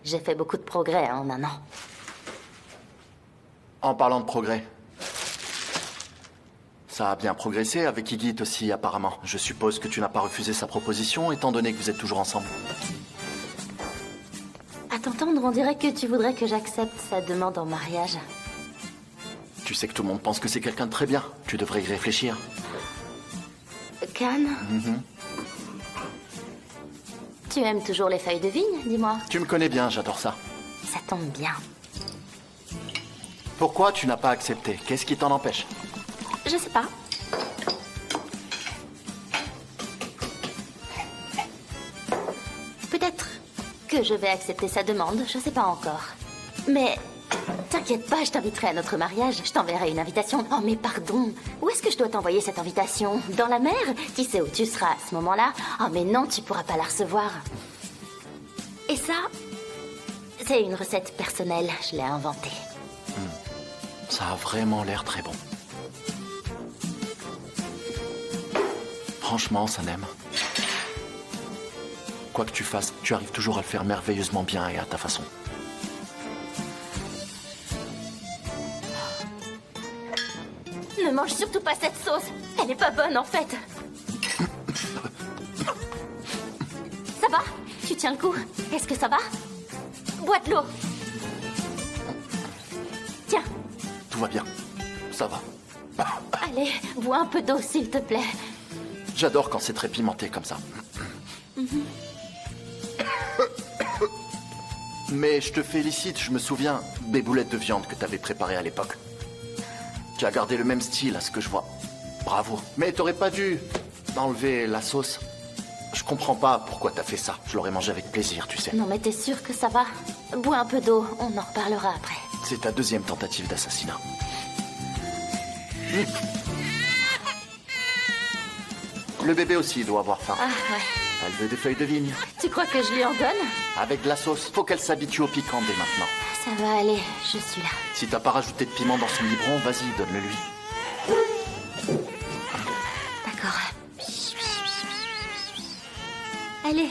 J'ai fait beaucoup de progrès en un an. En parlant de progrès, ça a bien progressé avec Iggy aussi, apparemment. Je suppose que tu n'as pas refusé sa proposition, étant donné que vous êtes toujours ensemble. À t'entendre, on dirait que tu voudrais que j'accepte sa demande en mariage. Tu sais que tout le monde pense que c'est quelqu'un de très bien. Tu devrais y réfléchir. Can, tu aimes toujours les feuilles de vigne, dis-moi. Tu me connais bien, j'adore ça. Ça tombe bien. Pourquoi tu n'as pas accepté? Qu'est-ce qui t'en empêche? Je sais pas. Peut-être que je vais accepter sa demande, je sais pas encore. Mais t'inquiète pas, je t'inviterai à notre mariage. Je t'enverrai une invitation. Oh mais pardon, où est-ce que je dois t'envoyer cette invitation? Dans la mer? Qui sait où tu seras à ce moment-là? Oh mais non, tu pourras pas la recevoir. Et ça, c'est une recette personnelle, je l'ai inventée. Ça a vraiment l'air très bon. Franchement, Sanem. Quoi que tu fasses, tu arrives toujours à le faire merveilleusement bien et à ta façon. Ne mange surtout pas cette sauce. Elle est pas bonne en fait. Ça va? Tu tiens le coup? Est-ce que ça va? Bois de l'eau. Tiens. Tout va bien. Ça va. Allez, bois un peu d'eau s'il te plaît. J'adore quand c'est très pimenté comme ça. Mais je te félicite, je me souviens des boulettes de viande que t'avais préparées à l'époque. Tu as gardé le même style à ce que je vois. Bravo. Mais t'aurais pas dû enlever la sauce. Je comprends pas pourquoi t'as fait ça. Je l'aurais mangé avec plaisir, tu sais. Non mais t'es sûr que ça va? Bois un peu d'eau, on en reparlera après. C'est ta deuxième tentative d'assassinat. Le bébé aussi doit avoir faim. Ah ouais. Elle veut des feuilles de vigne. Tu crois que je lui en donne? Avec de la sauce. Faut qu'elle s'habitue au piquant dès maintenant. Ça va aller, je suis là. Si t'as pas rajouté de piment dans son biberon, vas-y, donne-le lui. D'accord. Allez,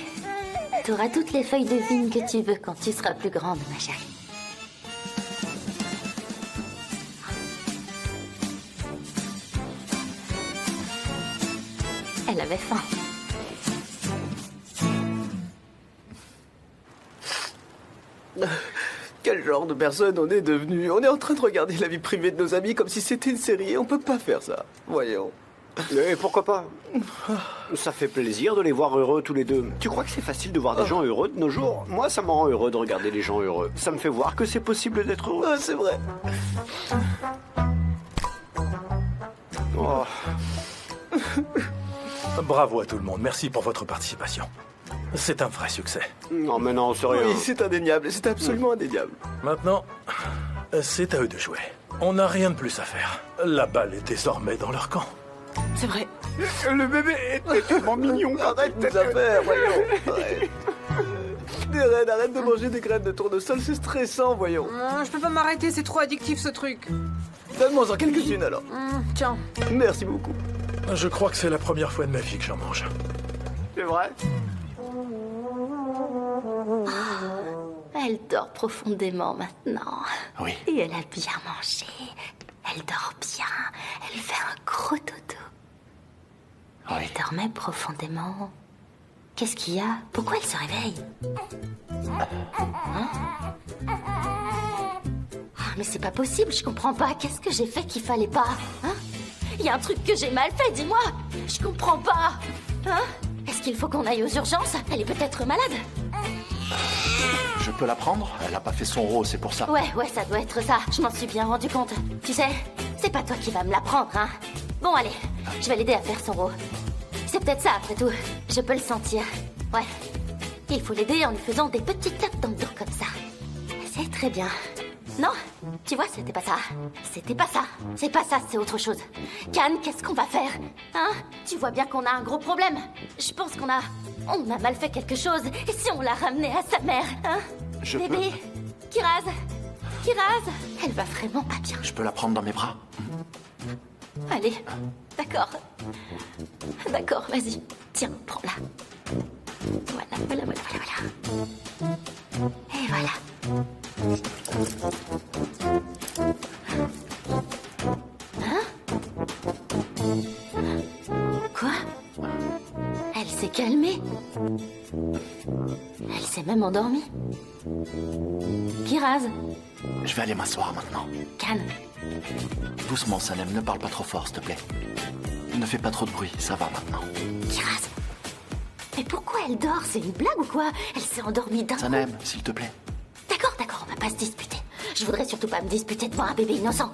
t'auras toutes les feuilles de vigne que tu veux quand tu seras plus grande, ma chérie. Elle avait faim. Quel genre de personne on est devenu? On est en train de regarder la vie privée de nos amis comme si c'était une série. On peut pas faire ça. Voyons. Et pourquoi pas? Ça fait plaisir de les voir heureux tous les deux. Tu crois que c'est facile de voir des gens heureux de nos jours? Moi, ça me rend heureux de regarder les gens heureux. Ça me fait voir que c'est possible d'être heureux. Ah, c'est vrai. Oh. Bravo à tout le monde, merci pour votre participation. C'est un vrai succès. Non, mais non, c'est rien. Oui, c'est indéniable. C'est absolument indéniable. Maintenant, c'est à eux de jouer. On n'a rien de plus à faire. La balle est désormais dans leur camp. C'est vrai. Le bébé est tellement mignon. Arrête tes affaires, voyons. Arrête. Darren, arrête de manger des graines de tournesol, c'est stressant, voyons. Je peux pas m'arrêter, c'est trop addictif ce truc. Donne-moi-en quelques-unes alors. Tiens. Merci beaucoup. Je crois que c'est la première fois de ma vie que j'en mange. C'est vrai? Elle dort profondément maintenant. Oui. Et elle a bien mangé. Elle dort bien. Elle fait un gros dodo. Oui. Elle dormait profondément. Qu'est-ce qu'il y a? Pourquoi elle se réveille? Hein? Ah, mais c'est pas possible, je comprends pas. Qu'est-ce que j'ai fait qu'il fallait pas? Hein? Il y a un truc que j'ai mal fait, dis-moi. Je comprends pas. Hein? Est-ce qu'il faut qu'on aille aux urgences? Elle est peut-être malade. Je peux la prendre? Elle a pas fait son rôle, c'est pour ça. Ouais, ça doit être ça. Je m'en suis bien rendu compte. Tu sais, c'est pas toi qui vas me la prendre, hein. Bon, allez, je vais l'aider à faire son rôle. C'est peut-être ça, après tout. Je peux le sentir. Ouais. Il faut l'aider en lui faisant des petites tapes dans le dos comme ça. C'est très bien. Non, tu vois, c'était pas ça. C'était pas ça. C'est pas ça, c'est autre chose. Can, qu'est-ce qu'on va faire? Hein? Tu vois bien qu'on a un gros problème. Je pense qu'on a mal fait quelque chose. Et si on l'a ramenée à sa mère, hein? Je Bébé, Kiraz, elle va vraiment pas bien. Je peux la prendre dans mes bras? Allez, d'accord. D'accord, vas-y. Tiens, prends-la. Voilà. Et voilà. Hein? Quoi? Elle s'est calmée. Elle s'est même endormie. Kiraz, Je vais aller m'asseoir maintenant. Can, Doucement, Sanem, ne parle pas trop fort, s'il te plaît. Ne fais pas trop de bruit, ça va maintenant. Kiraz. Mais pourquoi elle dort? C'est une blague ou quoi? Elle s'est endormie d'un coup. Sanem, s'il te plaît. D'accord, on va pas se disputer. Je voudrais surtout pas me disputer devant un bébé innocent.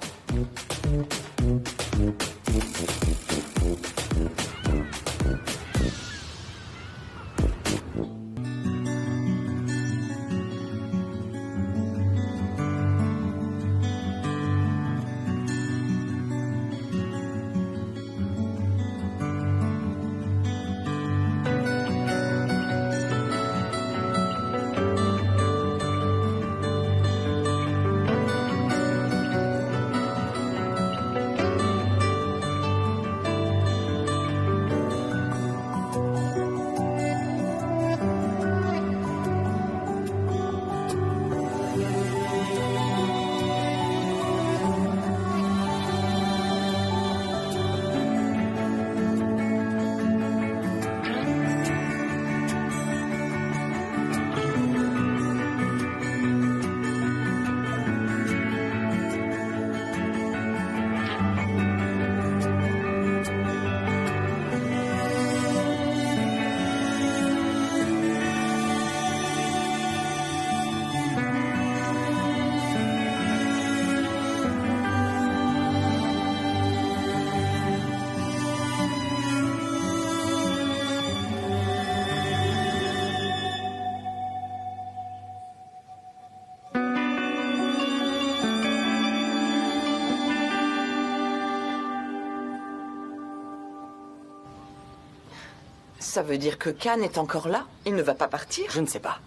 Ça veut dire que Khan est encore là? Il ne va pas partir? Je ne sais pas.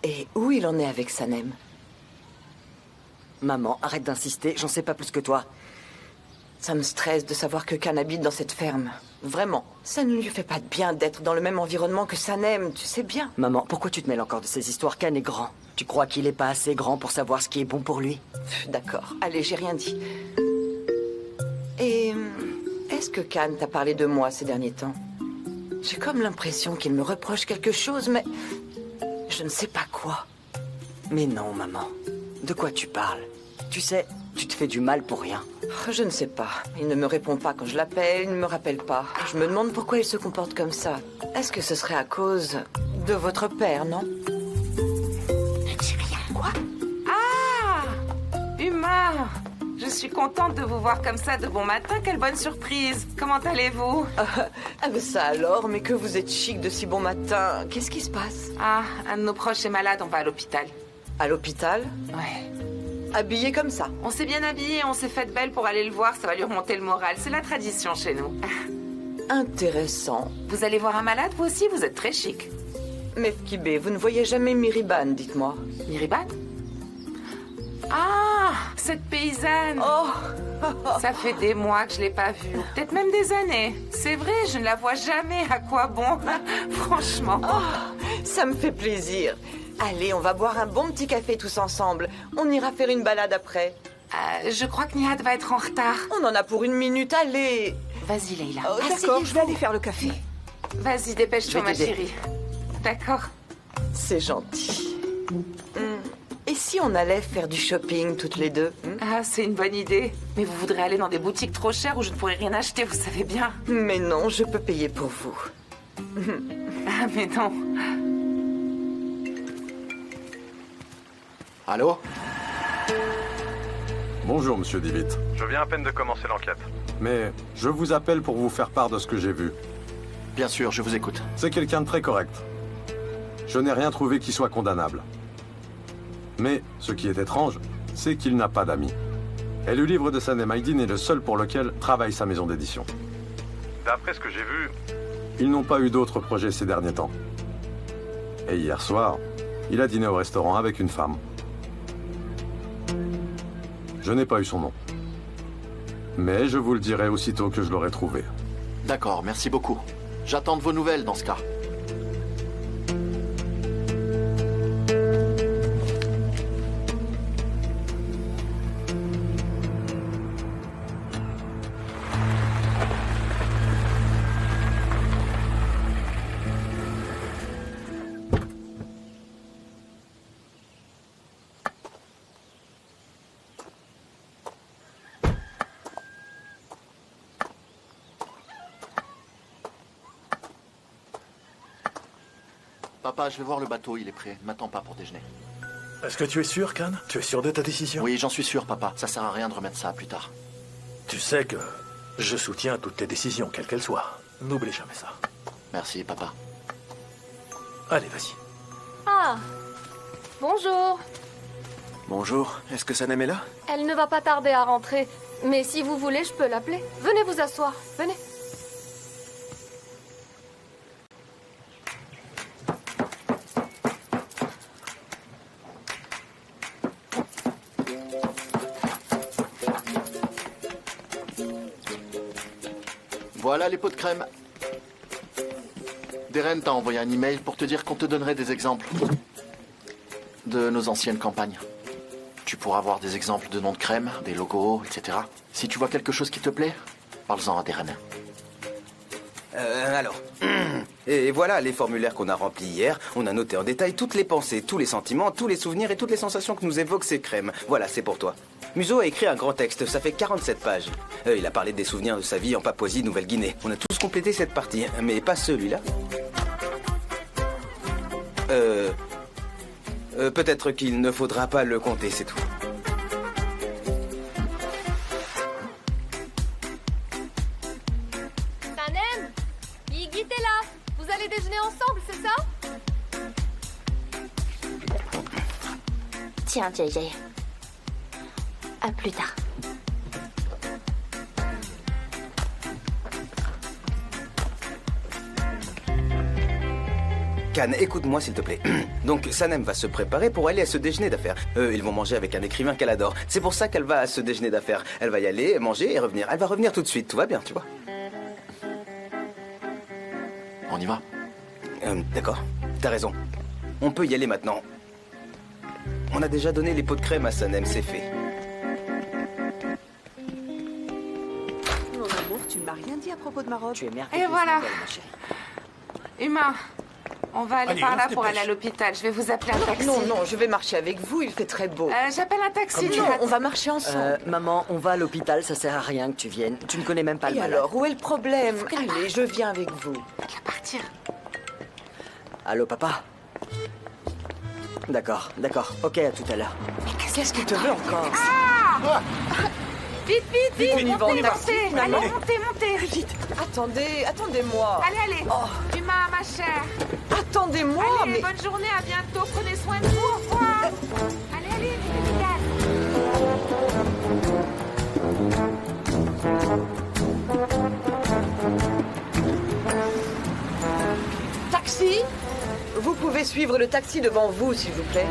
Et où il en est avec Sanem? Maman, arrête d'insister, j'en sais pas plus que toi. Ça me stresse de savoir que Khan habite dans cette ferme. Vraiment. Ça ne lui fait pas de bien d'être dans le même environnement que Sanem, tu sais bien. Maman, pourquoi tu te mêles encore de ces histoires? Khan est grand. Tu crois qu'il est pas assez grand pour savoir ce qui est bon pour lui? D'accord. Allez, j'ai rien dit. Et est-ce que Khan t'a parlé de moi ces derniers temps? J'ai comme l'impression qu'il me reproche quelque chose, mais je ne sais pas quoi. Mais non, maman. De quoi tu parles? Tu sais, tu te fais du mal pour rien. Je ne sais pas. Il ne me répond pas quand je l'appelle, il ne me rappelle pas. Je me demande pourquoi il se comporte comme ça. Est-ce que ce serait à cause de votre père, non? Je ne sais rien. Quoi? Ah Uma, je suis contente de vous voir comme ça de bon matin. Quelle bonne surprise. Comment allez-vous? Ah ben ça alors, mais que vous êtes chic de si bon matin. Qu'est-ce qui se passe? Ah, un de nos proches est malade, on va à l'hôpital. À l'hôpital? Ouais. Habillé comme ça? On s'est bien habillés, on s'est fait belle pour aller le voir, ça va lui remonter le moral. C'est la tradition chez nous. Intéressant. Vous allez voir un malade, vous aussi? Vous êtes très chic. Mais Kibé, vous ne voyez jamais Miriban, dites-moi. Miriban? Ah, cette paysanne. Oh Ça fait des mois que je l'ai pas vue, peut-être même des années. C'est vrai, je ne la vois jamais. À quoi bon? Franchement. Ça me fait plaisir. Allez, on va boire un bon petit café tous ensemble. On ira faire une balade après. Je crois que Nihat va être en retard. On en a pour une minute, allez. Vas-y, Leïla. Oh, d'accord, je vais aller faire le café. Vas-y, dépêche-toi, Je vais ma t'aider. chérie. D'accord. C'est gentil. Et si on allait faire du shopping toutes les deux? Ah, c'est une bonne idée. Mais vous voudrez aller dans des boutiques trop chères où je ne pourrai rien acheter, vous savez bien. Mais non, je peux payer pour vous. Ah, mais non. Allô? Bonjour, monsieur Divitt. Je viens à peine de commencer l'enquête. Mais je vous appelle pour vous faire part de ce que j'ai vu. Bien sûr, je vous écoute. C'est quelqu'un de très correct. Je n'ai rien trouvé qui soit condamnable. Mais ce qui est étrange, c'est qu'il n'a pas d'amis. Et le livre de Sanem Aydin est le seul pour lequel travaille sa maison d'édition. D'après ce que j'ai vu, ils n'ont pas eu d'autres projets ces derniers temps. Et hier soir, il a dîné au restaurant avec une femme. Je n'ai pas eu son nom. Mais je vous le dirai aussitôt que je l'aurai trouvé. D'accord, merci beaucoup. J'attends de vos nouvelles dans ce cas. Papa, je vais voir le bateau, il est prêt. Ne m'attends pas pour déjeuner. Est-ce que tu es sûr, Khan? Tu es sûr de ta décision? Oui, j'en suis sûr, papa. Ça sert à rien de remettre ça à plus tard. Tu sais que je soutiens toutes tes décisions, quelles qu'elles soient. N'oublie jamais ça. Merci, papa. Allez, vas-y. Ah, bonjour. Bonjour, est-ce que Sanem est là? Elle ne va pas tarder à rentrer. Mais si vous voulez, je peux l'appeler. Venez vous asseoir, venez. Voilà les pots de crème. Darren t'a envoyé un email pour te dire qu'on te donnerait des exemples de nos anciennes campagnes. Tu pourras voir des exemples de noms de crème, des logos, etc. Si tu vois quelque chose qui te plaît, parle-en à Darren. Alors. Et voilà les formulaires qu'on a remplis hier. On a noté en détail toutes les pensées, tous les sentiments, tous les souvenirs et toutes les sensations que nous évoquent ces crèmes. Voilà, c'est pour toi. Museau a écrit un grand texte, ça fait 47 pages. Il a parlé des souvenirs de sa vie en Papouasie, Nouvelle-Guinée. On a tous complété cette partie, mais pas celui-là. Peut-être qu'il ne faudra pas le compter, c'est tout. Sanem, Iggy, t'es là. Vous allez déjeuner ensemble, c'est ça? Tiens, JJ. À plus tard. Khan, écoute-moi s'il te plaît. Donc Sanem va se préparer pour aller à ce déjeuner d'affaires. Ils vont manger avec un écrivain qu'elle adore. C'est pour ça qu'elle va à ce déjeuner d'affaires. Elle va y aller, manger et revenir. Elle va revenir tout de suite, tout va bien, tu vois. On y va. D'accord, t'as raison. On peut y aller maintenant. On a déjà donné les pots de crème à Sanem, c'est fait. Mon amour, tu ne m'as rien dit à propos de ma robe. Tu es merveilleuse. Et voilà. Nouvelle, ma chérie. Uma, on va aller Allez, par on là se pour dépêche. aller à l'hôpital. Je vais vous appeler un taxi. Non, non, je vais marcher avec vous, il fait très beau. J'appelle un taxi. tu non, vas- on va marcher ensemble. Maman, on va à l'hôpital, ça sert à rien que tu viennes. Tu ne connais même pas le Et malade. alors, où est le problème? Allez, je viens avec vous. Elle va partir. Allô, papa? D'accord, d'accord. Ok, à tout à l'heure. Qu'est-ce qu'il te veut encore? Vite, vite, vite. On y va en Montez, taxi, montez. finalement. Allez, montez, montez. Vite, attendez-moi. Allez, allez. Uma, ma chère. Attendez-moi, Allez, mais... bonne journée, à bientôt. Prenez soin de vous. Au revoir. Allez, allez, vite. Taxi? Vous pouvez suivre le taxi devant vous, s'il vous plaît.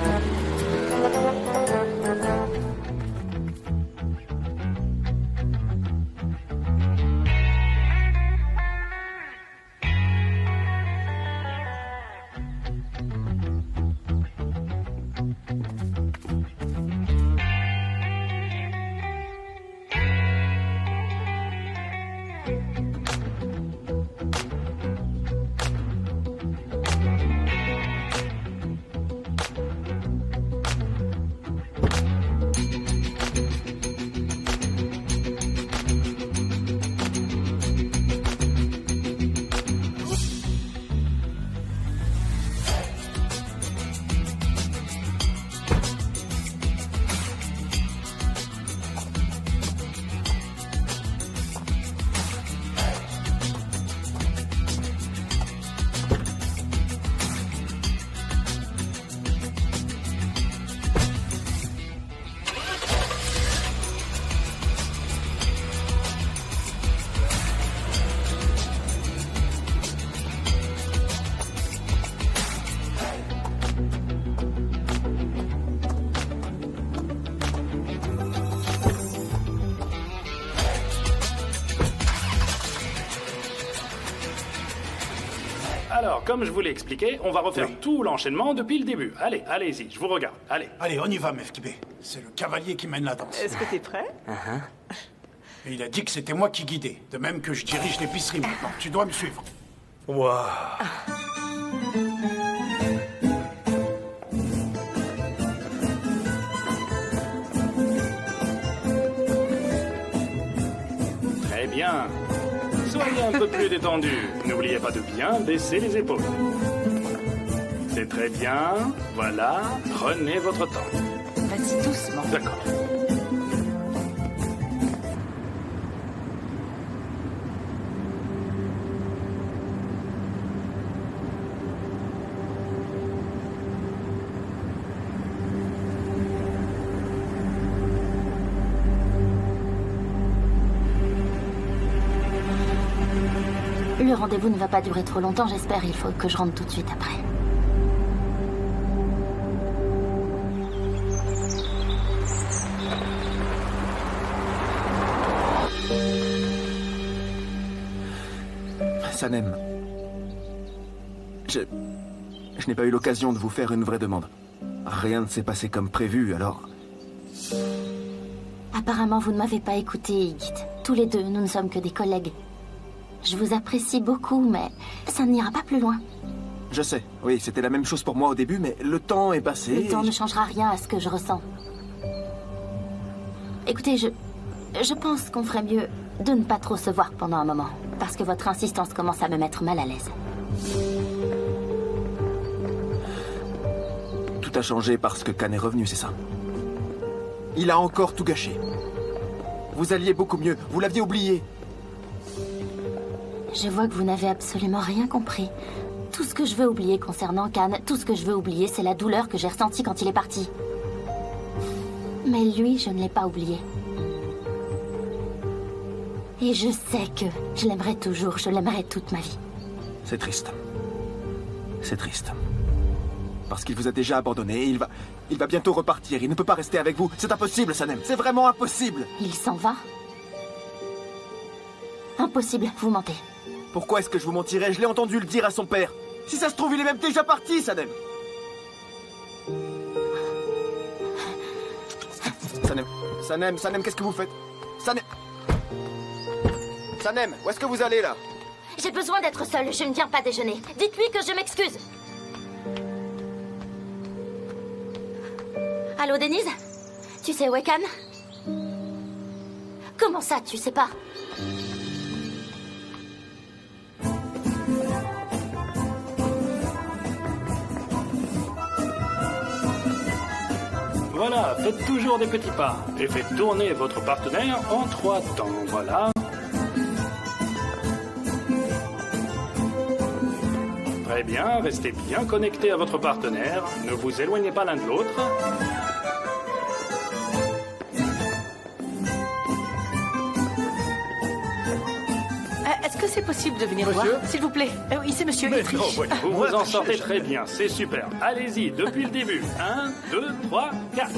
Alors, comme je vous l'ai expliqué, on va refaire tout l'enchaînement depuis le début. Allez, allez-y, je vous regarde. Allez. Allez, on y va, Mefkibé. C'est le cavalier qui mène la danse. Est-ce que t'es prêt? Et il a dit que c'était moi qui guidais. De même que je dirige l'épicerie maintenant. Tu dois me suivre. Waouh. Très bien. Soyez un peu plus détendu. N'oubliez pas de bien baisser les épaules. C'est très bien. Voilà. Prenez votre temps. Vas-y doucement. D'accord. Le rendez-vous ne va pas durer trop longtemps, j'espère. Il faut que je rentre tout de suite après. Sanem. Je n'ai pas eu l'occasion de vous faire une vraie demande. Rien ne s'est passé comme prévu, alors... Apparemment, vous ne m'avez pas écouté, Igit. Tous les deux, nous ne sommes que des collègues. Je vous apprécie beaucoup, mais ça n'ira pas plus loin. Je sais, oui, c'était la même chose pour moi au début, mais le temps est passé... Le temps ne changera rien à ce que je ressens. Écoutez, je pense qu'on ferait mieux de ne pas trop se voir pendant un moment, parce que votre insistance commence à me mettre mal à l'aise. Tout a changé parce que Khan est revenu, c'est ça? Il a encore tout gâché. Vous alliez beaucoup mieux, vous l'aviez oublié. Je vois que vous n'avez absolument rien compris. Tout ce que je veux oublier concernant Khan, tout ce que je veux oublier, c'est la douleur que j'ai ressentie quand il est parti. Mais lui, je ne l'ai pas oublié. Et je sais que je l'aimerai toujours, je l'aimerai toute ma vie. C'est triste. C'est triste. Parce qu'il vous a déjà abandonné et il va bientôt repartir. Il ne peut pas rester avec vous. C'est impossible, Sanem. C'est vraiment impossible. Il s'en va? Impossible, vous mentez. Pourquoi est-ce que je vous mentirais? Je l'ai entendu le dire à son père. Si ça se trouve, il est même déjà parti, Sanem. Sanem, qu'est-ce que vous faites? Sanem, où est-ce que vous allez, là? J'ai besoin d'être seule, je ne viens pas déjeuner. Dites-lui que je m'excuse. Allô, Denise? Tu sais où est Khan? Comment ça, tu sais pas? Voilà, faites toujours des petits pas. Et faites tourner votre partenaire en 3 temps. Voilà. Très bien, restez bien connectés à votre partenaire. Ne vous éloignez pas l'un de l'autre. Est-ce que c'est possible de venir voir, s'il vous plaît? Oui, c'est monsieur Etrich. Vous vous en sortez très bien, c'est super. Allez-y, depuis le début. 1, 2, 3, 4.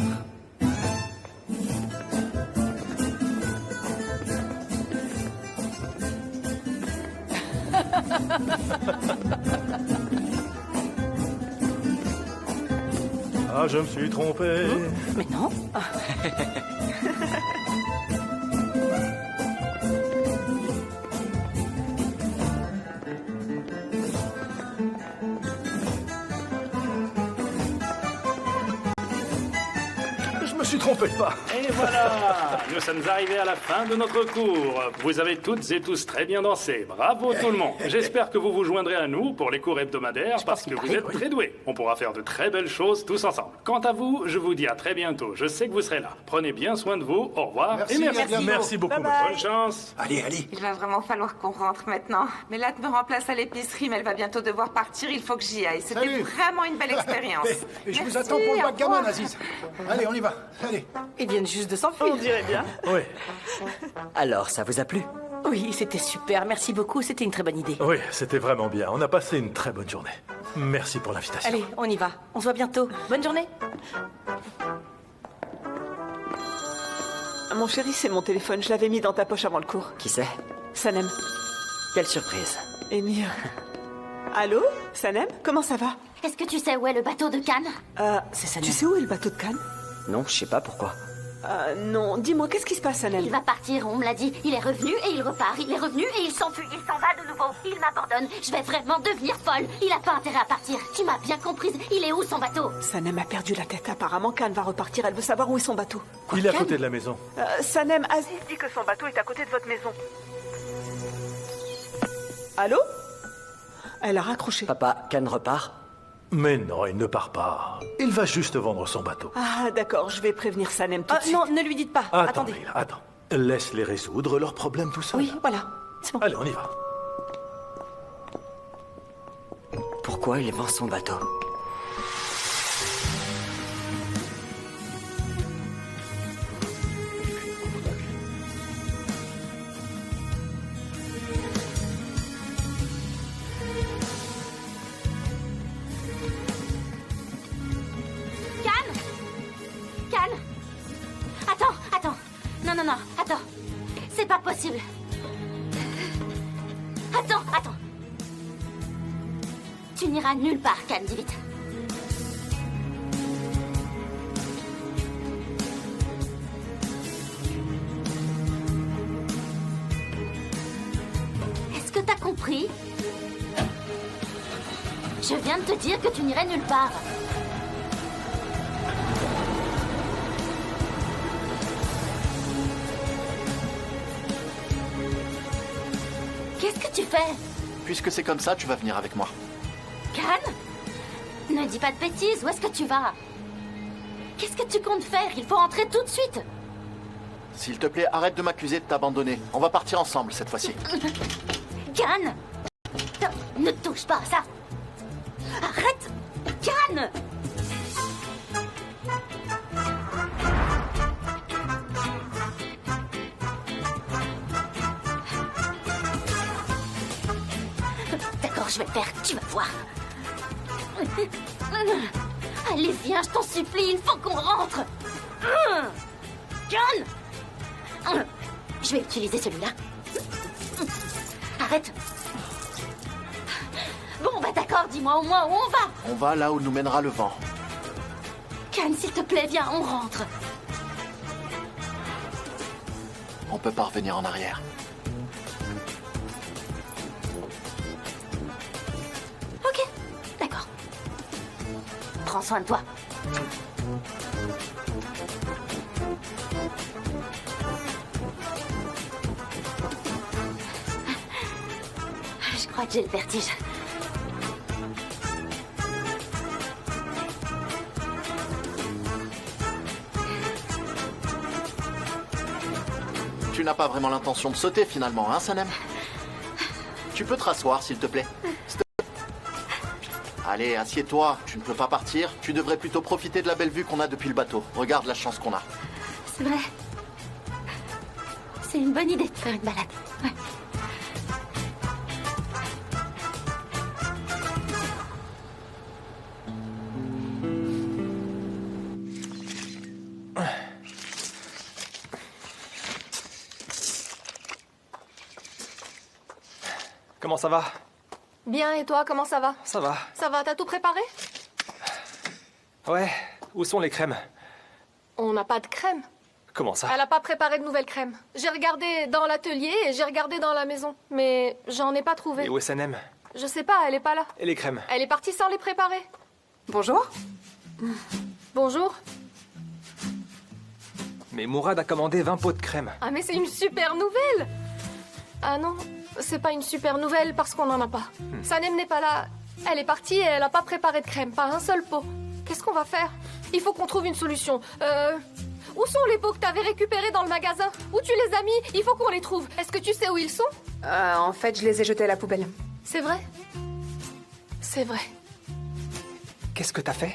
Ah, je me suis trompé. Mais non. Je me suis trompé de pas. Et voilà, nous sommes arrivés à la fin de notre cours. Vous avez toutes et tous très bien dansé. Bravo tout le monde. J'espère que vous vous joindrez à nous pour les cours hebdomadaires parce que vous êtes très doués. On pourra faire de très belles choses tous ensemble. Quant à vous, je vous dis à très bientôt. Je sais que vous serez là. Prenez bien soin de vous. Au revoir et merci. Merci beaucoup. Bye bye. Bonne chance. Allez, allez. Il va vraiment falloir qu'on rentre maintenant. Mélate me remplace à l'épicerie, mais elle va bientôt devoir partir. Il faut que j'y aille. C'était Salut. vraiment une belle expérience. Et je vous Merci, attends pour le au backgammon, revoir. Aziz. Allez, on y va. Allez. Ils viennent juste de s'enfuir. On dirait bien. Oui. Alors, ça vous a plu? Oui, c'était super. Merci beaucoup. C'était une très bonne idée. Oui, c'était vraiment bien. On a passé une très bonne journée. Merci pour l'invitation. Allez, on y va. On se voit bientôt. Bonne journée. Mon chéri, c'est mon téléphone. Je l'avais mis dans ta poche avant le cours. Qui c'est? Sanem. Quelle surprise. Émir. Allô? Sanem? Comment ça va? Est-ce que tu sais où est le bateau de Khan? C'est Sanem. Tu sais où est le bateau de Khan? Non, je sais pas pourquoi. Non. Dis-moi, qu'est-ce qui se passe, Sanem? Il va partir, on me l'a dit. Il est revenu et il repart. Il est revenu et il s'enfuit. Il s'en va de nouveau. Il m'abandonne. Je vais vraiment devenir folle. Il a pas intérêt à partir. Tu m'as bien comprise. Il est où son bateau? Sanem a perdu la tête. Apparemment, Khan va repartir. Elle veut savoir où est son bateau. Il est à côté de la maison. Sanem, Aziz dit que son bateau est à côté de votre maison. Allô? Elle a raccroché. Papa, Khan repart? Mais non, il ne part pas. Il va juste vendre son bateau. Ah, d'accord, je vais prévenir Sanem tout de suite. Non, ne lui dites pas. Attends, Attendez. Leila, attends. Laisse-les résoudre leurs problèmes tout seuls. Oui, voilà. C'est bon. Allez, on y va. Pourquoi il vend son bateau? Calme. Attends. Non, attends. C'est pas possible. Attends. Tu n'iras nulle part, Can, dis vite. Est-ce que t'as compris? Je viens de te dire que tu n'irais nulle part. Qu'est-ce que tu fais? Puisque c'est comme ça, tu vas venir avec moi. Can? Ne dis pas de bêtises, où est-ce que tu vas? Qu'est-ce que tu comptes faire? Il faut rentrer tout de suite. S'il te plaît, arrête de m'accuser de t'abandonner. On va partir ensemble cette fois-ci. Can! Ne touche pas à ça! Arrête! Can! D'accord, je vais le faire, tu vas voir. Allez, viens, je t'en supplie, il faut qu'on rentre. Can! Je vais utiliser celui-là. Arrête. Bon, bah d'accord, dis-moi au moins où on va. On va là où nous mènera le vent. Can, s'il te plaît, viens, on rentre. On peut pas revenir en arrière. Ok, d'accord. Prends soin de toi. Je crois que j'ai le vertige. Tu n'as pas vraiment l'intention de sauter finalement, hein, Sanem? Tu peux te rasseoir, s'il te plaît? Allez, assieds-toi. Tu ne peux pas partir. Tu devrais plutôt profiter de la belle vue qu'on a depuis le bateau. Regarde la chance qu'on a. C'est vrai. C'est une bonne idée de faire une balade. Ouais. Comment ça va? Bien, et toi, comment ça va? Ça va. Ça va, t'as tout préparé? Ouais, où sont les crèmes? On n'a pas de crème. Comment ça? Elle n'a pas préparé de nouvelles crèmes. J'ai regardé dans l'atelier et j'ai regardé dans la maison. Mais j'en ai pas trouvé. Et où est Sanem? Je sais pas, elle est pas là. Et les crèmes? Elle est partie sans les préparer. Bonjour. Bonjour. Mais Mourad a commandé 20 pots de crème. Ah mais c'est une super nouvelle! Ah non, c'est pas une super nouvelle parce qu'on en a pas. Sanem n'est pas là. Elle est partie et elle a pas préparé de crème, pas un seul pot. Qu'est-ce qu'on va faire? Il faut qu'on trouve une solution. Où sont les pots que t'avais récupérés dans le magasin? Où tu les as mis? Il faut qu'on les trouve. Est-ce que tu sais où ils sont? En fait, je les ai jetés à la poubelle. C'est vrai? C'est vrai. Qu'est-ce que t'as fait?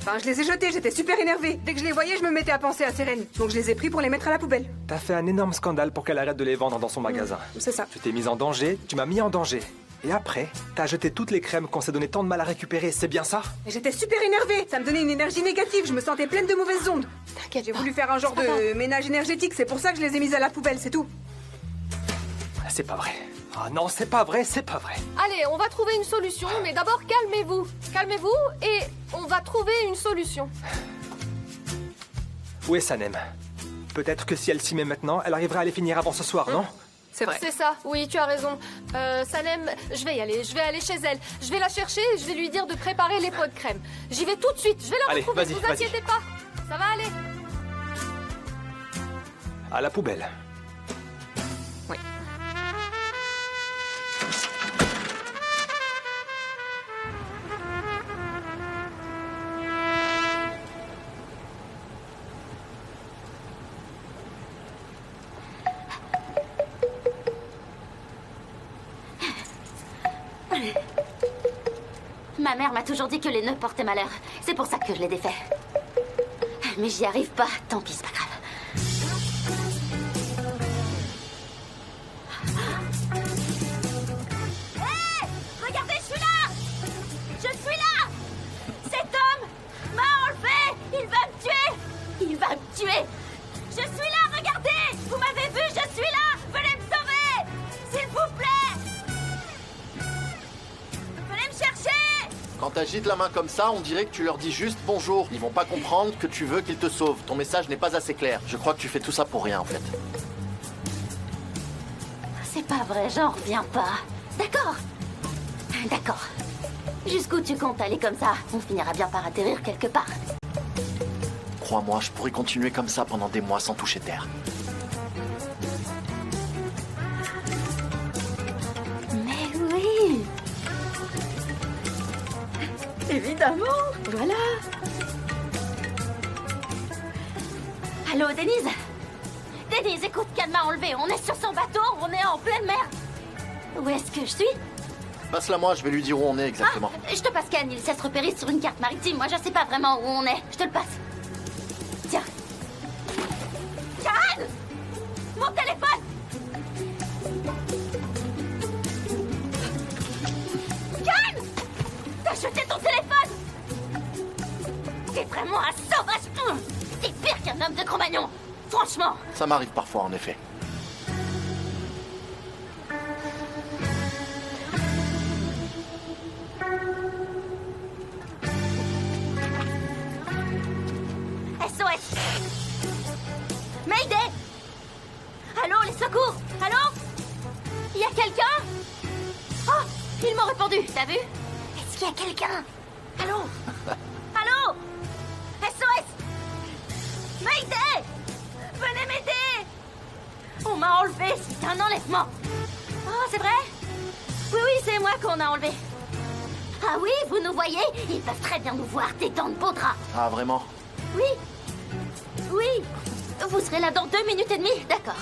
Enfin, je les ai jetés, j'étais super énervée. Dès que je les voyais, je me mettais à penser à Sérène. Donc je les ai pris pour les mettre à la poubelle. T'as fait un énorme scandale pour qu'elle arrête de les vendre dans son magasin. C'est ça. Tu t'es mise en danger, tu m'as mis en danger. Et après, t'as jeté toutes les crèmes qu'on s'est donné tant de mal à récupérer, c'est bien ça? Et j'étais super énervée. Ça me donnait une énergie négative, je me sentais pleine de mauvaises ondes. T'inquiète. J'ai voulu faire un genre de ménage énergétique, c'est pour ça que je les ai mises à la poubelle, c'est tout. C'est pas vrai. Ah non, c'est pas vrai, c'est pas vrai. Allez, on va trouver une solution, mais d'abord calmez-vous. Calmez-vous et on va trouver une solution. Où est Sanem? Peut-être que si elle s'y met maintenant, elle arrivera à les finir avant ce soir, non? C'est vrai. C'est ça, oui, tu as raison. Sanem, je vais y aller, je vais aller chez elle. Je vais la chercher et je vais lui dire de préparer les pots de crème. J'y vais tout de suite, je vais la Allez, retrouver, vas-y, vous vas-y. inquiétez pas. Ça va aller. À la poubelle. Oui. Ma mère m'a toujours dit que les nœuds portaient malheur. C'est pour ça que je les défais. Mais j'y arrive pas. Tant pis, c'est pas grave. Hé! Regardez, je suis là! Je suis là! Cet homme m'a enlevé! Il va me tuer! Il va me tuer! Je suis là, regardez! Vous m'avez vu, je suis là! Venez me sauver! S'il vous plaît! Venez me chercher! Quand t'agites la main comme ça, on dirait que tu leur dis juste bonjour. Ils vont pas comprendre que tu veux qu'ils te sauvent. Ton message n'est pas assez clair. Je crois que tu fais tout ça pour rien, en fait. C'est pas vrai, j'en reviens pas. D'accord. D'accord. Jusqu'où tu comptes aller comme ça? On finira bien par atterrir quelque part. Crois-moi, je pourrais continuer comme ça pendant des mois sans toucher terre. Mais oui! Évidemment! Voilà! Allô, Denise? Denise, écoute, Can m'a enlevé. On est sur son bateau, on est en pleine mer. Où est-ce que je suis? Passe-la moi, je vais lui dire où on est exactement. Ah, je te passe Can, il sait se repérer sur une carte maritime. Moi, je sais pas vraiment où on est. Je te le passe. Tiens. Can! Mon téléphone! Can! T'as jeté ton téléphone! T'es vraiment un sauvage! T'es pire qu'un homme de Cro-Magnon! Franchement! Ça m'arrive parfois, en effet. SOS! Mayday! Allô, les secours! Allô? Il y a quelqu'un? Oh! Ils m'ont répondu, t'as vu? Est-ce qu'il y a quelqu'un? Allô? Allô? SOS! Mayday! Venez m'aider! On m'a enlevé, c'est un enlèvement! Oh, c'est vrai? Oui, oui, c'est moi qu'on a enlevé. Ah oui, vous nous voyez? Ils peuvent très bien nous voir, des dents de beau drap. Ah, vraiment? Oui. Oui. Vous serez là dans 2 minutes et demie, d'accord.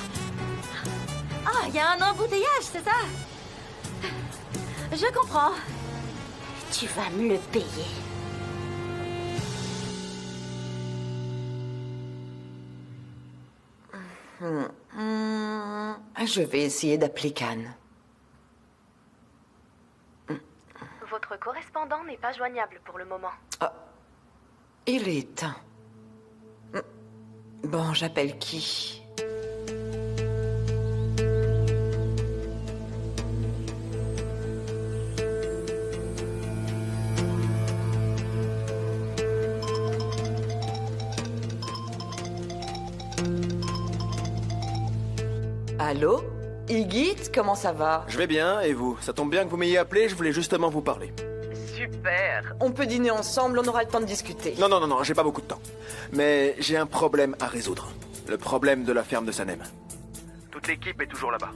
Ah, il y a un embouteillage, c'est ça? Je comprends. Tu vas me le payer. Je vais essayer d'appeler Can. Votre correspondant n'est pas joignable pour le moment. Ah, il est éteint. Bon, j'appelle qui? Allô? Igit, comment ça va? Je vais bien, et vous? Ça tombe bien que vous m'ayez appelé, je voulais justement vous parler. Super. On peut dîner ensemble, on aura le temps de discuter. Non, j'ai pas beaucoup de temps. Mais j'ai un problème à résoudre. Le problème de la ferme de Sanem. Toute l'équipe est toujours là-bas.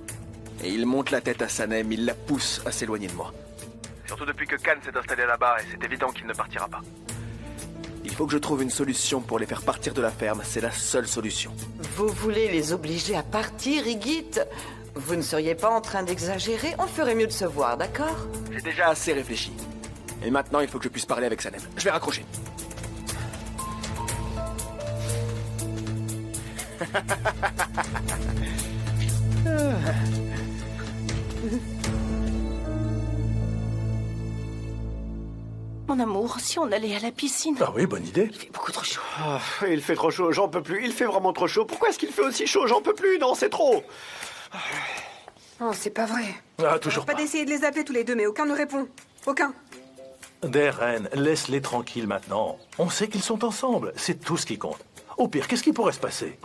Et il monte la tête à Sanem, il la pousse à s'éloigner de moi. Surtout depuis que Can s'est installé là-bas, et c'est évident qu'il ne partira pas. Il faut que je trouve une solution pour les faire partir de la ferme, c'est la seule solution. Vous voulez les obliger à partir, Igit? Vous ne seriez pas en train d'exagérer? On ferait mieux de se voir, d'accord? J'ai déjà assez réfléchi. Et maintenant, il faut que je puisse parler avec Sanem. Je vais raccrocher. Mon amour, si on allait à la piscine... Ah oui, bonne idée. Il fait beaucoup trop chaud. Oh, il fait trop chaud, j'en peux plus. Il fait vraiment trop chaud. Pourquoi est-ce qu'il fait aussi chaud? J'en peux plus. Non, c'est trop. Oh, c'est pas vrai. Ah, toujours Pas pas. d'essayer de les appeler tous les deux, mais aucun ne répond. Aucun. Darren, laisse-les tranquilles maintenant. On sait qu'ils sont ensemble, c'est tout ce qui compte. Au pire, qu'est-ce qui pourrait se passer?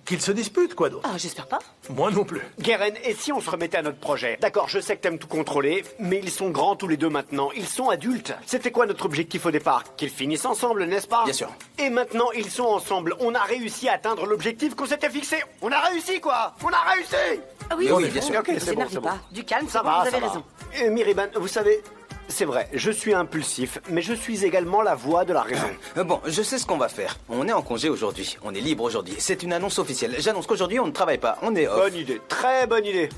Qu'ils se disputent, quoi d'autre? Ah, j'espère pas. Moi non plus. Garen, et si on se remettait à notre projet? D'accord, je sais que t'aimes tout contrôler, mais ils sont grands tous les deux maintenant. Ils sont adultes. C'était quoi notre objectif au départ? Qu'ils finissent ensemble, n'est-ce pas? Bien sûr. Et maintenant, ils sont ensemble. On a réussi à atteindre l'objectif qu'on s'était fixé. On a réussi, quoi! On a réussi! Ah oui, Oui, c'est bien bon. sûr. Ok, Ne c'est bon, s'énervez c'est bon. pas. Du calme, Ça c'est bon, va, vous avez ça va. raison. Miriban, vous savez, c'est vrai, je suis impulsif, mais je suis également la voix de la raison. Bon, je sais ce qu'on va faire. On est en congé aujourd'hui. On est libre aujourd'hui. C'est une annonce officielle. J'annonce qu'aujourd'hui, on ne travaille pas. On est off. Bonne idée, très bonne idée.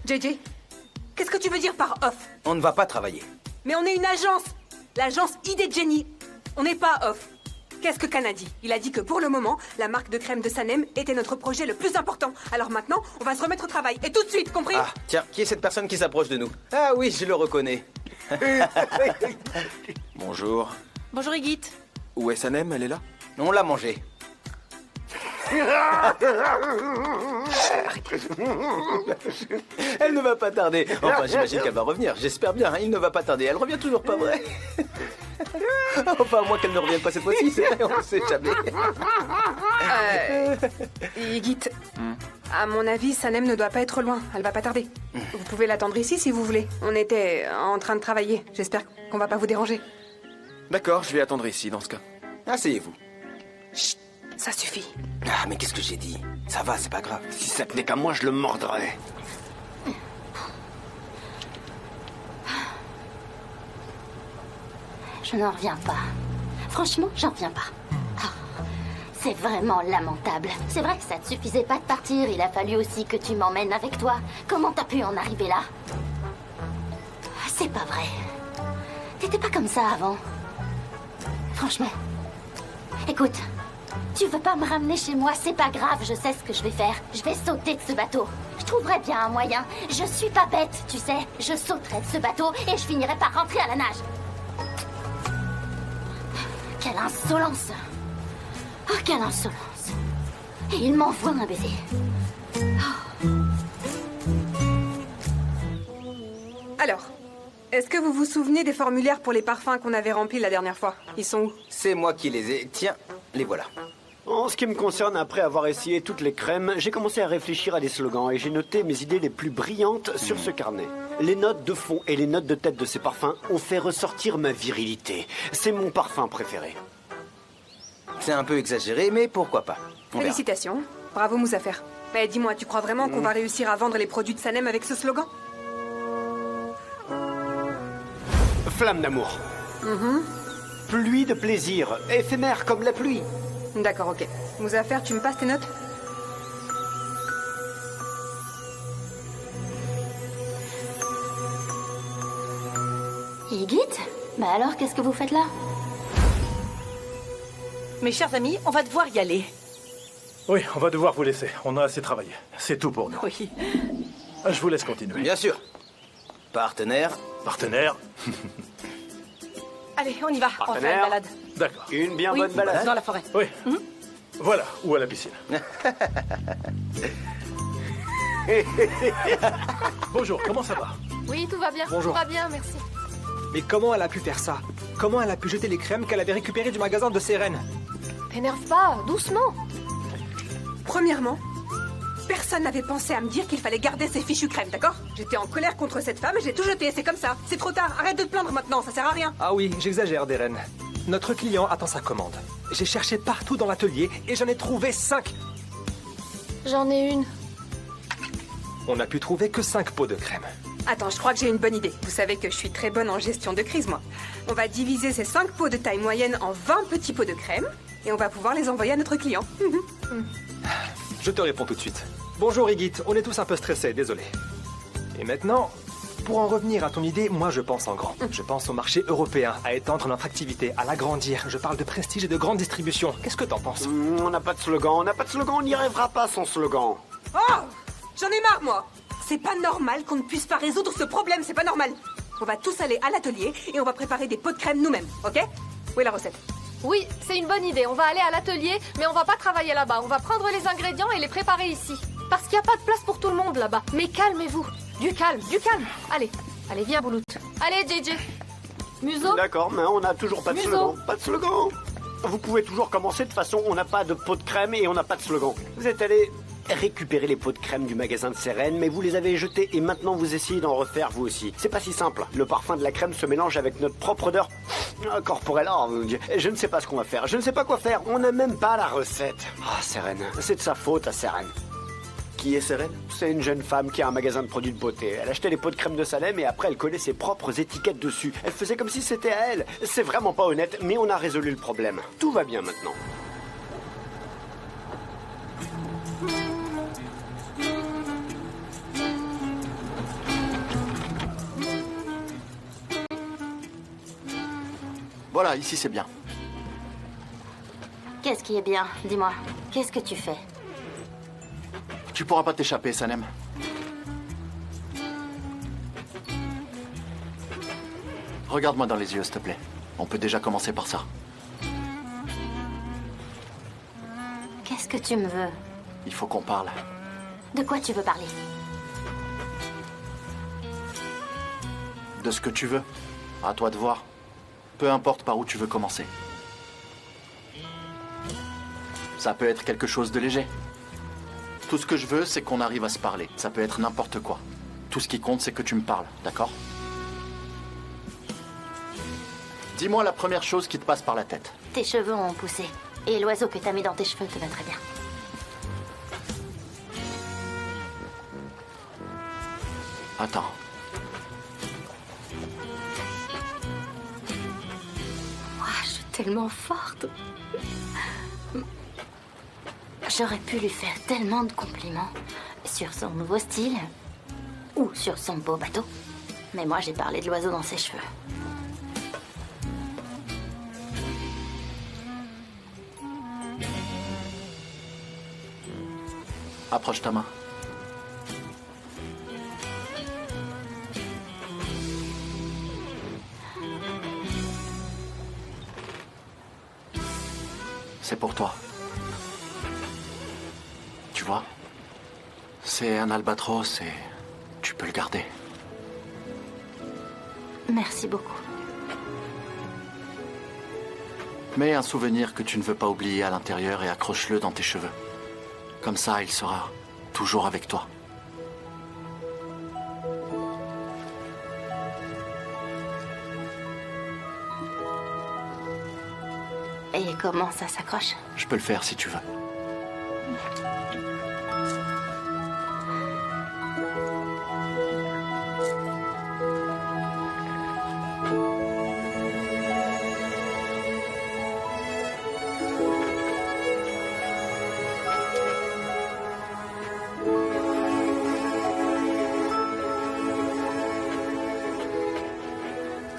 JJ, qu'est-ce que tu veux dire par off? On ne va pas travailler. Mais on est une agence. L'agence Idée de Génie. On n'est pas off. Qu'est-ce que Khan a dit? Il a dit que pour le moment, la marque de crème de Sanem était notre projet le plus important. Alors maintenant, on va se remettre au travail. Et tout de suite, compris? Ah, tiens, qui est cette personne qui s'approche de nous? Ah oui, je le reconnais. Bonjour. Bonjour Igit. Où est Sanem? Elle est là? On l'a mangé. Elle ne va pas tarder. Enfin, j'imagine qu'elle va revenir. J'espère bien. Il ne va pas tarder. Elle revient toujours pas vrai. Enfin, à moins qu'elle ne revienne pas cette fois-ci. C'est vrai, on ne sait jamais. Igit, à mon avis, Sanem ne doit pas être loin. Elle va pas tarder. Vous pouvez l'attendre ici si vous voulez. On était en train de travailler. J'espère qu'on va pas vous déranger. D'accord, je vais attendre ici dans ce cas. Asseyez-vous. Chut, ça suffit. Ah, mais qu'est-ce que j'ai dit? Ça va, c'est pas grave. Si ça tenait qu'à moi, je le mordrais. Je n'en reviens pas. Franchement, j'en reviens pas. Oh, c'est vraiment lamentable. C'est vrai que ça te suffisait pas de partir. Il a fallu aussi que tu m'emmènes avec toi. Comment t'as pu en arriver là? C'est pas vrai. T'étais pas comme ça avant. Franchement. Écoute, tu veux pas me ramener chez moi, c'est pas grave, je sais ce que je vais faire. Je vais sauter de ce bateau. Je trouverai bien un moyen. Je suis pas bête, tu sais. Je sauterai de ce bateau et je finirai par rentrer à la nage. Quelle insolence! Oh, quelle insolence! Et il m'envoie un baiser. Oh. Alors, est-ce que vous vous souvenez des formulaires pour les parfums qu'on avait remplis la dernière fois? Ils sont où? C'est moi qui les ai. Tiens, les voilà. En ce qui me concerne, après avoir essayé toutes les crèmes, j'ai commencé à réfléchir à des slogans et j'ai noté mes idées les plus brillantes sur ce carnet. Les notes de fond et les notes de tête de ces parfums ont fait ressortir ma virilité. C'est mon parfum préféré. C'est un peu exagéré, mais pourquoi pas? On verra. Félicitations. Bravo Moussafer. Mais dis-moi, tu crois vraiment qu'on va réussir à vendre les produits de Sanem avec ce slogan? Flamme d'amour. Pluie de plaisir, éphémère comme la pluie. D'accord, ok. Moussafer, tu me passes tes notes? Igit? Bah alors, qu'est-ce que vous faites là? Mes chers amis, on va devoir y aller. Oui, on va devoir vous laisser. On a assez travaillé. C'est tout pour nous. Oui. Je vous laisse continuer. Bien sûr. Partenaire. Partenaire. Allez, on y va. On va faire une balade. D'accord. Une bien Oui, bonne balade. dans la forêt. Oui. Voilà, ou à la piscine. Bonjour, comment ça va? Oui, tout va bien. Bonjour. Tout va bien, merci. Mais comment elle a pu faire ça? Comment elle a pu jeter les crèmes qu'elle avait récupérées du magasin de Sérène? T'énerve pas, doucement. Premièrement, personne n'avait pensé à me dire qu'il fallait garder ces fichues crèmes, d'accord? J'étais en colère contre cette femme et j'ai tout jeté, c'est comme ça. C'est trop tard, arrête de te plaindre maintenant, ça sert à rien. Ah oui, j'exagère, Deren. Notre client attend sa commande. J'ai cherché partout dans l'atelier et j'en ai trouvé 5. J'en ai une. On n'a pu trouver que 5 pots de crème. Attends, je crois que j'ai une bonne idée. Vous savez que je suis très bonne en gestion de crise, moi. On va diviser ces 5 pots de taille moyenne en 20 petits pots de crème et on va pouvoir les envoyer à notre client. Je te réponds tout de suite. Bonjour Igit, on est tous un peu stressés, désolé. Et maintenant, pour en revenir à ton idée, moi je pense en grand. Je pense au marché européen, à étendre notre activité, à l'agrandir. Je parle de prestige et de grande distribution. Qu'est-ce que t'en penses? On n'a pas de slogan, on n'y arrivera pas sans slogan. Oh! J'en ai marre, moi! C'est pas normal qu'on ne puisse pas résoudre ce problème, c'est pas normal. On va tous aller à l'atelier et on va préparer des pots de crème nous-mêmes, ok? Où est la recette? Oui, c'est une bonne idée. On va aller à l'atelier, mais on va pas travailler là-bas. On va prendre les ingrédients et les préparer ici. Parce qu'il n'y a pas de place pour tout le monde là-bas. Mais calmez-vous. Du calme, du calme. Allez, allez, viens, Bouloute. Allez, JJ. Museau. D'accord, mais on n'a toujours pas de Museau. slogan. Pas de slogan. Vous pouvez toujours commencer, de toute façon, on n'a pas de pot de crème et on n'a pas de slogan. Vous êtes allé récupérer les pots de crème du magasin de Sérène, mais vous les avez jetés et maintenant vous essayez d'en refaire vous aussi. C'est pas si simple. Le parfum de la crème se mélange avec notre propre odeur corporelle. Oh, mon Dieu. Je ne sais pas ce qu'on va faire. Je ne sais pas quoi faire. On n'a même pas la recette. Ah, Sérène. C'est de sa faute à Sérène. Qui est Sérène? C'est une jeune femme qui a un magasin de produits de beauté. Elle achetait les pots de crème de Salem et après elle collait ses propres étiquettes dessus. Elle faisait comme si c'était à elle. C'est vraiment pas honnête, mais on a résolu le problème. Tout va bien maintenant. Voilà, ici c'est bien. Qu'est-ce qui est bien? Dis-moi. Qu'est-ce que tu fais? Tu pourras pas t'échapper, Sanem. Regarde-moi dans les yeux, s'il te plaît. On peut déjà commencer par ça. Qu'est-ce que tu me veux? Il faut qu'on parle. De quoi tu veux parler? De ce que tu veux. À toi de voir. Peu importe par où tu veux commencer. Ça peut être quelque chose de léger. Tout ce que je veux, c'est qu'on arrive à se parler. Ça peut être n'importe quoi. Tout ce qui compte, c'est que tu me parles, d'accord? Dis-moi la première chose qui te passe par la tête. Tes cheveux ont poussé. Et l'oiseau que t'as mis dans tes cheveux te va très bien. Attends. Je suis tellement forte. J'aurais pu lui faire tellement de compliments sur son nouveau style ou sur son beau bateau. Mais moi, j'ai parlé de l'oiseau dans ses cheveux. Approche ta main. C'est pour toi. Tu vois, c'est un albatros et tu peux le garder. Merci beaucoup. Mets un souvenir que tu ne veux pas oublier à l'intérieur et accroche-le dans tes cheveux. Comme ça, il sera toujours avec toi. Et comment ça s'accroche? Je peux le faire si tu veux.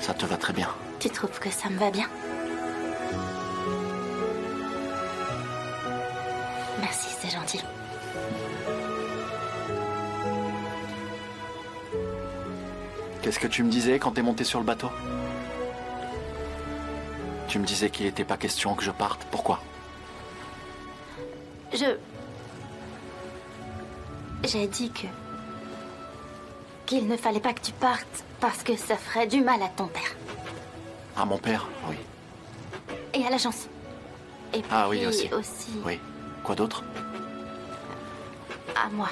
Ça te va très bien. Tu trouves que ça me va bien? Merci, c'est gentil. Qu'est-ce que tu me disais quand t'es monté sur le bateau? Tu me disais qu'il n'était pas question que je parte. Pourquoi? J'ai dit qu'il ne fallait pas que tu partes parce que ça ferait du mal à ton père. À mon père, oui. Et à l'agence. Et Ah puis oui, aussi. aussi Oui. Quoi d'autre? à moi.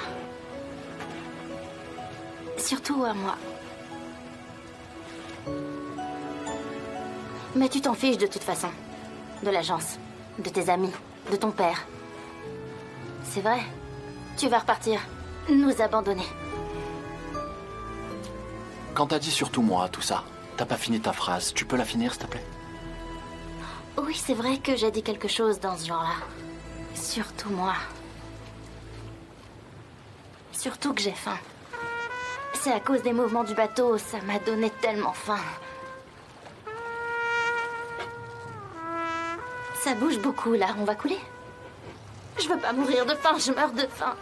Surtout à moi. Mais tu t'en fiches de toute façon. De l'agence, de tes amis, de ton père. C'est vrai. Tu vas repartir. Nous abandonner. Quand t'as dit surtout moi, tout ça, t'as pas fini ta phrase. Tu peux la finir, s'il te plaît? Oui, c'est vrai que j'ai dit quelque chose dans ce genre-là. Surtout moi. Surtout que j'ai faim. C'est à cause des mouvements du bateau, ça m'a donné tellement faim. Ça bouge beaucoup, là. On va couler? Je veux pas mourir de faim, je meurs de faim.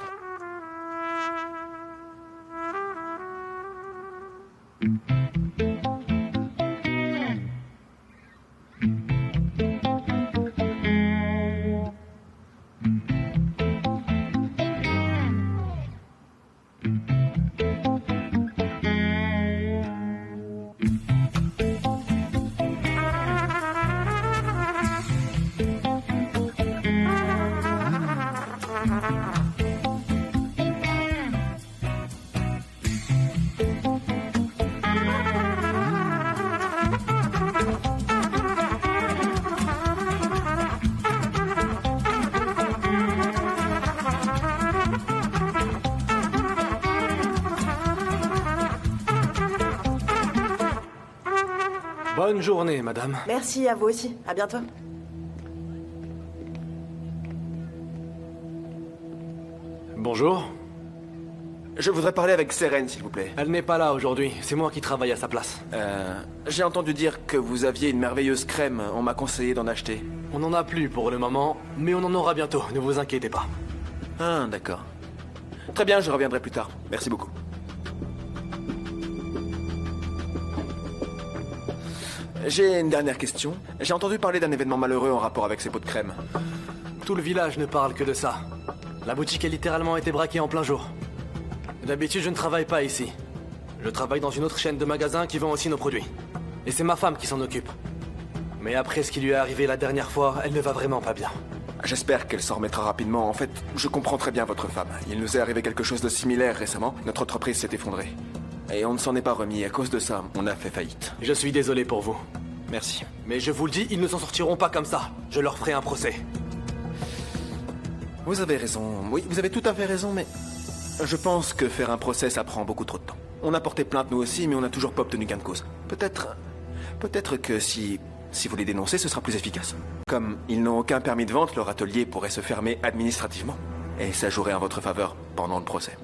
Bonne journée, madame. Merci, à vous aussi. À bientôt. Bonjour. Je voudrais parler avec Seren, s'il vous plaît. Elle n'est pas là aujourd'hui, c'est moi qui travaille à sa place. J'ai entendu dire que vous aviez une merveilleuse crème, on m'a conseillé d'en acheter. On n'en a plus pour le moment, mais on en aura bientôt, ne vous inquiétez pas. Ah, d'accord. Très bien, je reviendrai plus tard. Merci beaucoup. J'ai une dernière question. J'ai entendu parler d'un événement malheureux en rapport avec ces pots de crème. Tout le village ne parle que de ça. La boutique a littéralement été braquée en plein jour. D'habitude, je ne travaille pas ici. Je travaille dans une autre chaîne de magasins qui vend aussi nos produits. Et c'est ma femme qui s'en occupe. Mais après ce qui lui est arrivé la dernière fois, elle ne va vraiment pas bien. J'espère qu'elle s'en remettra rapidement. En fait, je comprends très bien votre femme. Il nous est arrivé quelque chose de similaire récemment. Notre entreprise s'est effondrée. Et on ne s'en est pas remis. À cause de ça, on a fait faillite. Je suis désolé pour vous. Merci. Mais je vous le dis, ils ne s'en sortiront pas comme ça. Je leur ferai un procès. Vous avez raison. Oui, vous avez tout à fait raison, mais... Je pense que faire un procès, ça prend beaucoup trop de temps. On a porté plainte nous aussi, mais on n'a toujours pas obtenu gain de cause. Peut-être que si vous les dénoncez, ce sera plus efficace. Comme ils n'ont aucun permis de vente, leur atelier pourrait se fermer administrativement. Et ça jouerait en votre faveur pendant le procès.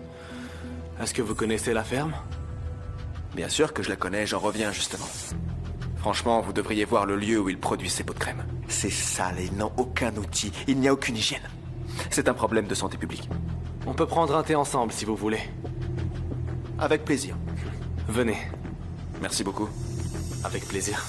Est-ce que vous connaissez la ferme? Bien sûr que je la connais, j'en reviens justement. Franchement, vous devriez voir le lieu où ils produisent ces pots de crème. C'est sale et ils n'ont aucun outil, il n'y a aucune hygiène. C'est un problème de santé publique. On peut prendre un thé ensemble si vous voulez. Avec plaisir. Venez. Merci beaucoup. Avec plaisir.